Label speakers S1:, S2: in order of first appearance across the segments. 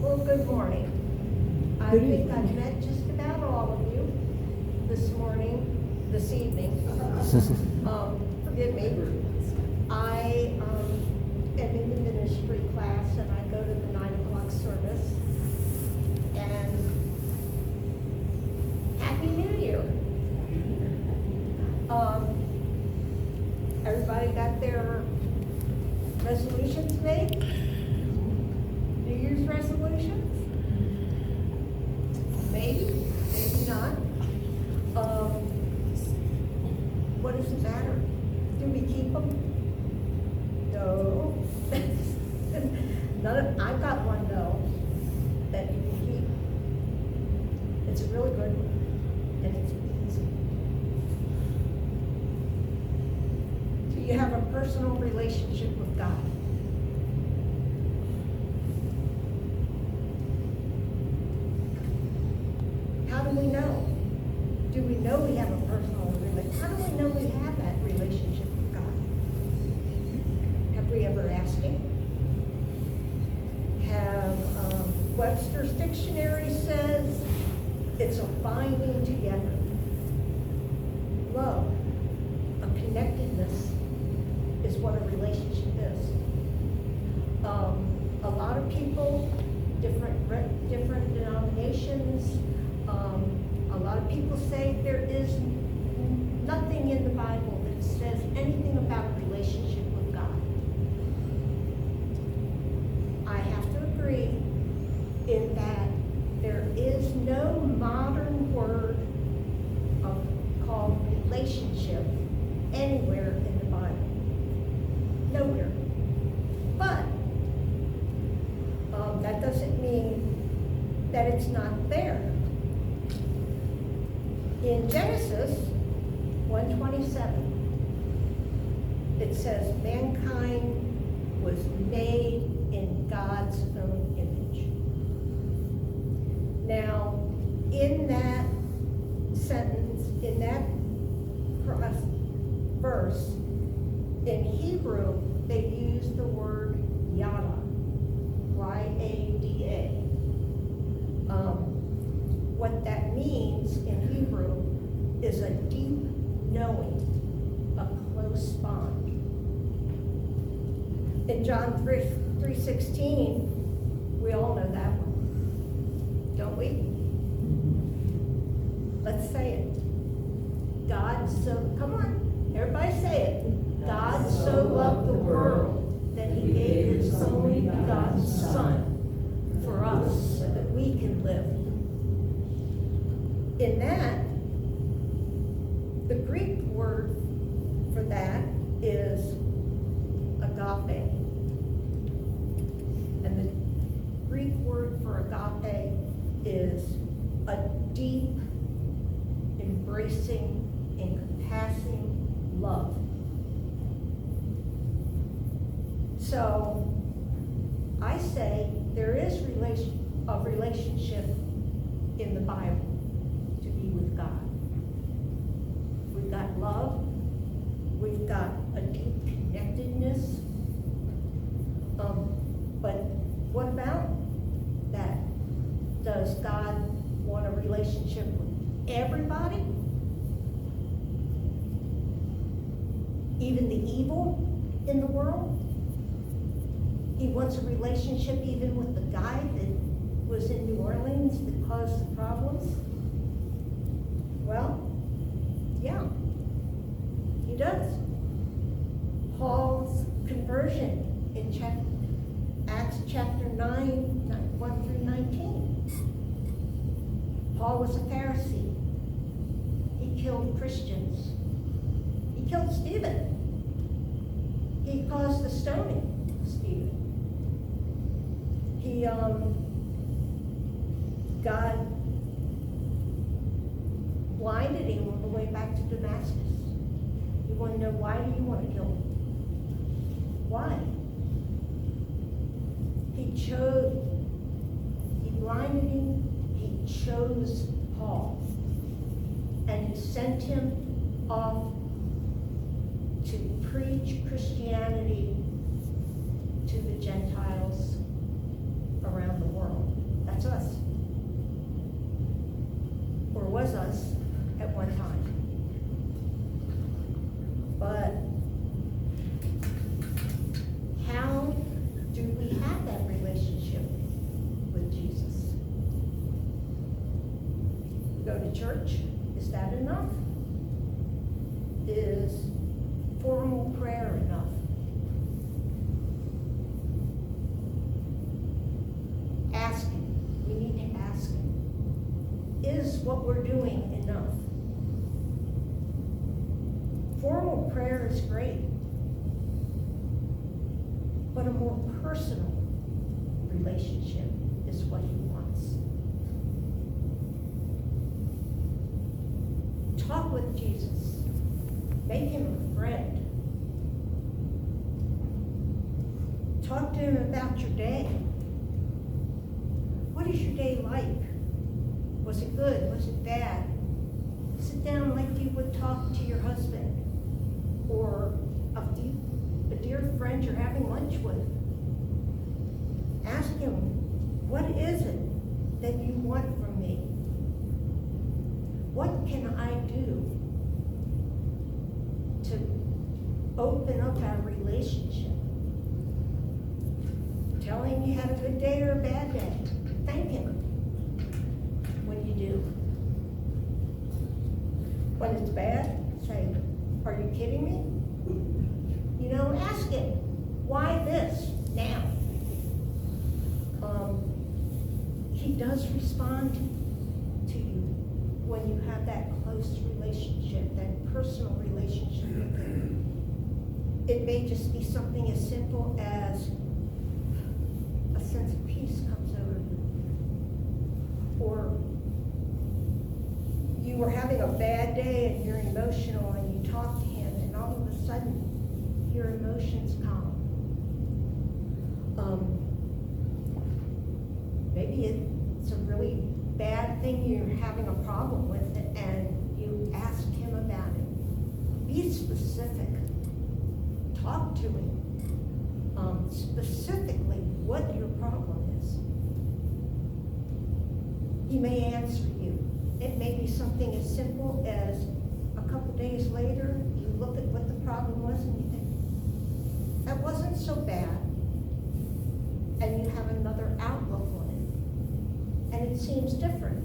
S1: Well, good morning. I
S2: Good
S1: think
S2: evening.
S1: I've met just about all of you this evening. Forgive me. I am in the ministry class and I go to the 9 o'clock service. And Happy New Year. Everybody got their resolutions made? New Year's resolutions? Maybe, maybe not. What does it matter? Do we keep them? No. I've got one though, that you can keep. It's a really good one, and it's easy. Do you have a personal relationship with God? How do we know? Do we know we have a personal relationship? How do we know we have that relationship with God? Have we ever asked Him? Webster's dictionary says it's a binding together. Love, a connectedness is what a relationship is. A lot of people, different denominations, a lot of people say there is nothing in the Bible that says anything about a relationship with God. I have to agree in that there is no modern word called relationship anywhere in the Bible. Nowhere. But that doesn't mean that it's not there. In Genesis 1:27, it says mankind was made in God's own image. Now, in that sentence, in that verse, in Hebrew, they use the word yada, Y-A-D-A. What that means in Hebrew is a deep knowing, a close bond. In John 3:16, we all know that one, don't we? Let's say it. Come on, everybody say it. God so loved the world that He gave His only begotten Son for us so that we can live. In that, the Greek word for that is agape. And the Greek word for agape is a deep, embracing, encompassing love. So, I say there is a relationship in the Bible to be with God. We've got love, we've got a deep connectedness, but what about that? Does God want a relationship with everybody? Even the evil in the world? He wants a relationship even with the guy that was in New Orleans that caused the problems? Well, yeah, He does. Paul's conversion in Acts chapter 9, 1 through 19. Paul was a Pharisee. He killed Christians. He killed Stephen. He caused the stoning of Stephen. God blinded him on the way back to Damascus. You want to know why do you want to kill him? Why? He blinded him, he chose Paul, and he sent him off to preach Christianity to the Gentiles around the world. a church. Is that enough? Is formal prayer enough? Ask Him. We need to ask Him. Is what we're doing enough? Formal prayer is great, but a more personal relationship is what He wants. Talk with Jesus. Make Him a friend. Talk to Him about your day. What is your day like? Was it good? Was it bad? Sit down like you would talk to your husband or a dear friend you're having lunch with. Ask Him, what is it that you want from me? What can I do to open up our relationship? Tell Him you had a good day or a bad day. Thank Him when you do. When it's bad, say, are you kidding me? You know, ask Him, why this now? He does respond to you when you have that close relationship, that personal relationship with Him. It may just be something as simple as a sense of peace comes over you. Or you were having a bad day and you're emotional and you talk to Him and all of a sudden your emotions calm. Maybe it's a really bad thing you're having a problem with it and you ask Him about it. Be specific. Talk to Him. Specifically what your problem is. He may answer you. It may be something as simple as a couple days later, you look at what the problem was and you think, that wasn't so bad. And you have another outlook on it. And it seems different.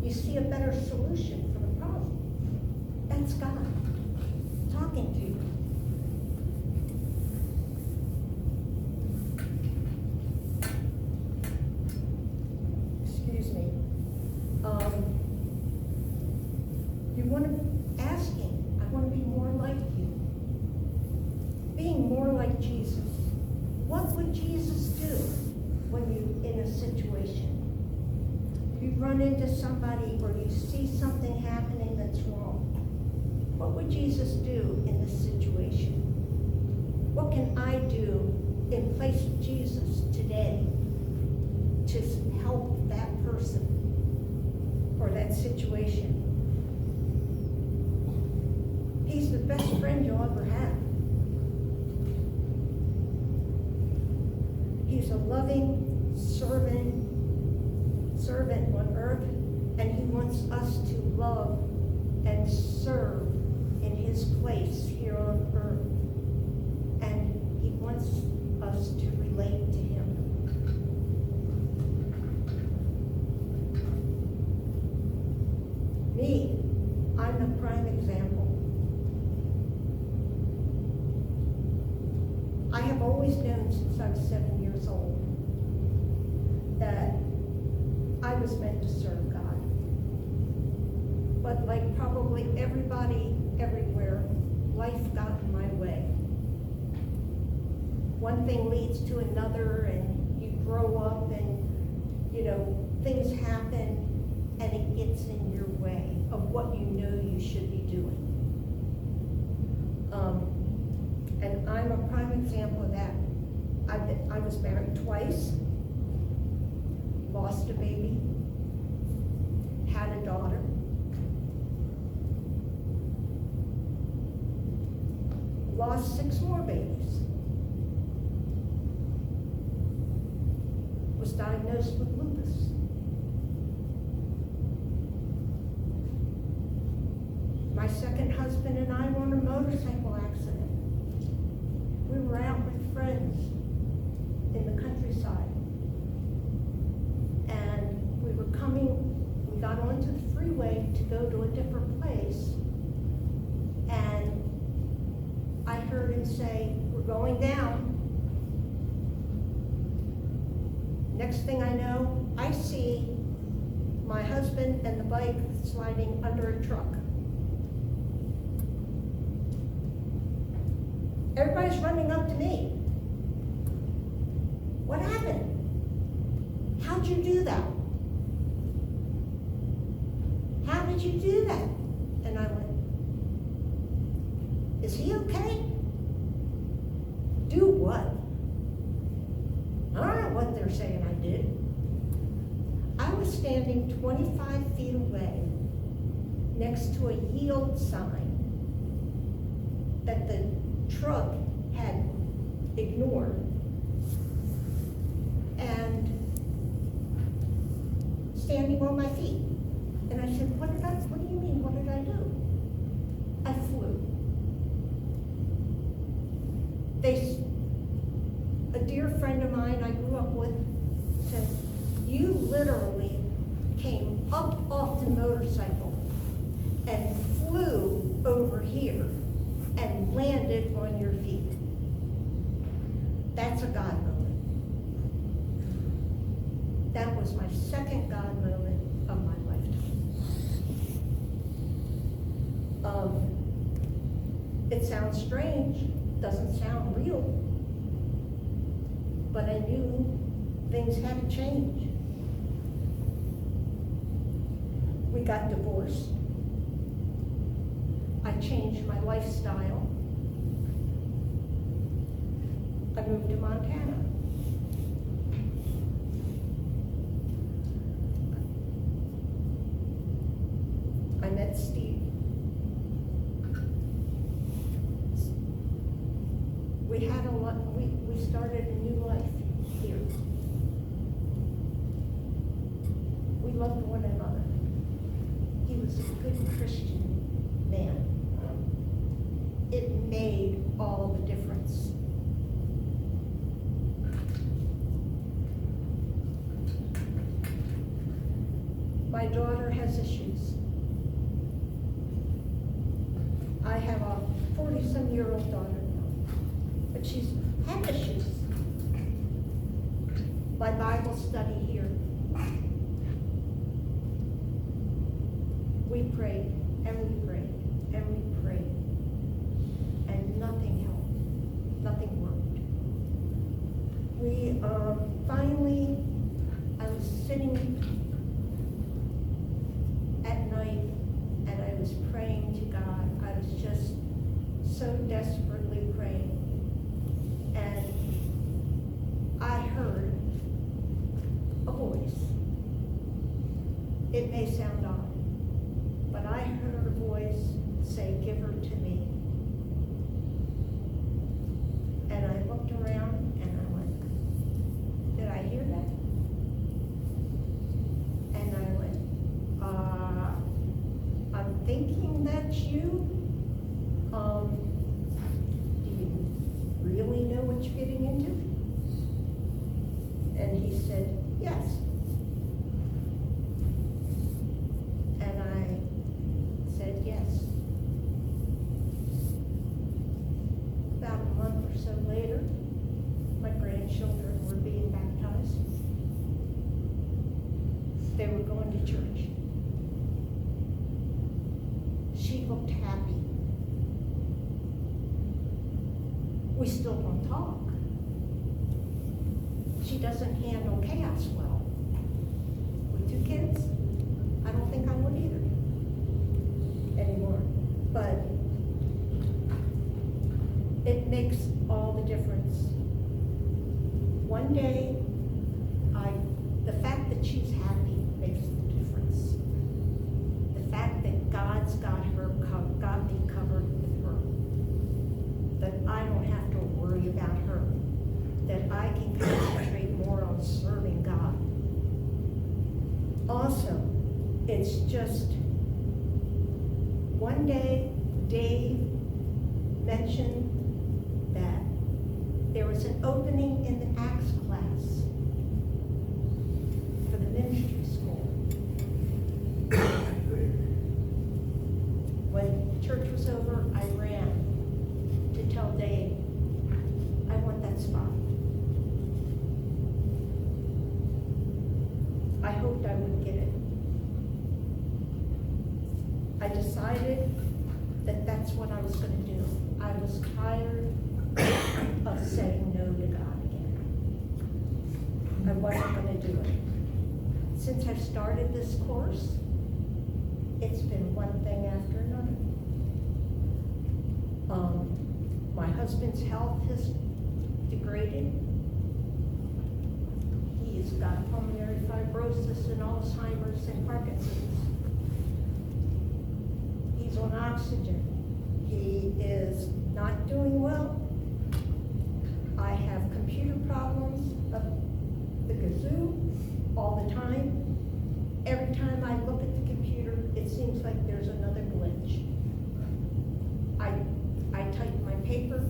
S1: You see a better solution for the problem. That's God talking to you. Excuse me. You want to ask Him, I want to be more like you. Being more like Jesus. What would Jesus do when you're in a situation? You run into somebody or you see something happening that's wrong. What would Jesus do in this situation? What can I do in place of Jesus today to help that person or that situation? He's the best friend you'll ever have. He's a loving servant on earth, and He wants us to love and serve in His place here on earth. And He wants us to relate to Him. Me, I'm the prime example. I have always known since I was 7 years old that I was meant to serve God. But like probably everybody everywhere, life got in my way. One thing leads to another, and you grow up and, things happen, and it gets in your way of what you know you should be doing. And I'm a prime example of that. I was married twice, lost a baby, had a daughter. Lost 6 more babies. Was diagnosed with lupus. My second husband and I were in a motorcycle accident. We were out with friends in the countryside. And we got onto the freeway to go to a different place, and I heard him say, "We're going down." Next thing I know, I see my husband and the bike sliding under a truck. Everybody's running up to me. "What happened? How'd you do that? How did you do that?" And I went, "Is he okay?" "Do what?" "I don't know what they're saying I did." I was standing 25 feet away next to a yield sign that the truck had ignored, and standing on my feet. And I said, what do you mean, what did I do?" "I flew." A dear friend of mine I grew up with said, "You literally came up off the motorcycle and flew over here and landed on your feet." That's a God moment. That was my second God moment of my lifetime. It sounds strange, doesn't sound real, but I knew things had to change. We got divorced. I changed my lifestyle. I moved to Montana. I met Steve. We had a lot, we started a new life here. We loved one another. He was a good Christian man. It made all the difference. My daughter has issues. I have a 40-some-year-old daughter now, but she's had issues. My Bible study here, we prayed and we prayed and we prayed, and nothing helped, nothing worked. We finally, I was sitting at night and I was praying to God. I was just so desperately praying, and I heard a voice. It may sound odd, but I heard a voice say, "Give her to me." And I looked around and I went, "Did I hear that?" And I went, "I'm thinking that's you. Do you really know what you're getting into?" And he said, "Yes." And I said, "Yes." About a month or so later, my grandchildren were being baptized. They were going to church. She looked happy. We still don't talk. She doesn't handle chaos well. With 2 kids, I don't think I would either anymore. But it makes all the difference. One day, the fact that she's happy makes the difference. The fact that God's got me covered with her. That I don't have to worry about her. That I can concentrate more on serving God. Also, it's just, one day, Dave mentioned that there was an opening in the Acts class for the ministry school. hoped I would get it. I decided that that's what I was gonna do. I was tired of saying no to God again. I wasn't gonna do it. Since I've started this course, it's been one thing after another. My husband's health has degraded. He's got pulmonary fibrosis and Alzheimer's and Parkinson's. He's on oxygen. He is not doing well. I have computer problems of the kazoo all the time. Every time I look at the computer, it seems like there's another glitch. I type my paper,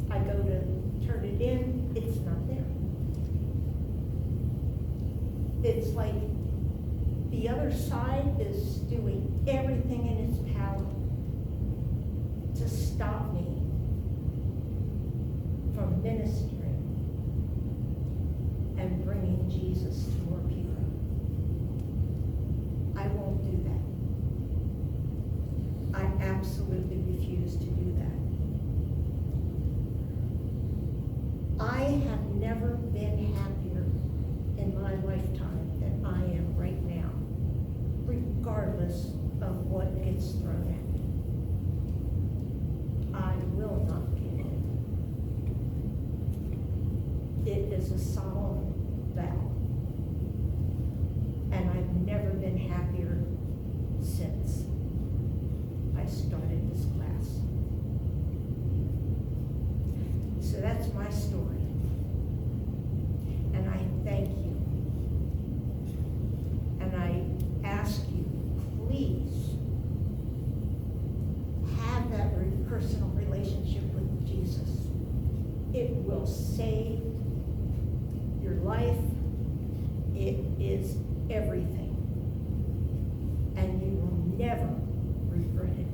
S1: I go to turn it in, it's not there. It's like the other side is doing everything in its power to stop me from ministering and bringing Jesus to more people. I won't do that. I absolutely refuse to do that. I have never been happier in my lifetime than I am right now, regardless of what gets thrown at me. I will not give in. It is a solemn vow. And I've never been happier since I started this class. So that's my story. And I thank you. And I ask you, please, have that personal relationship with Jesus. It will save your life. It is everything. And you will never regret it.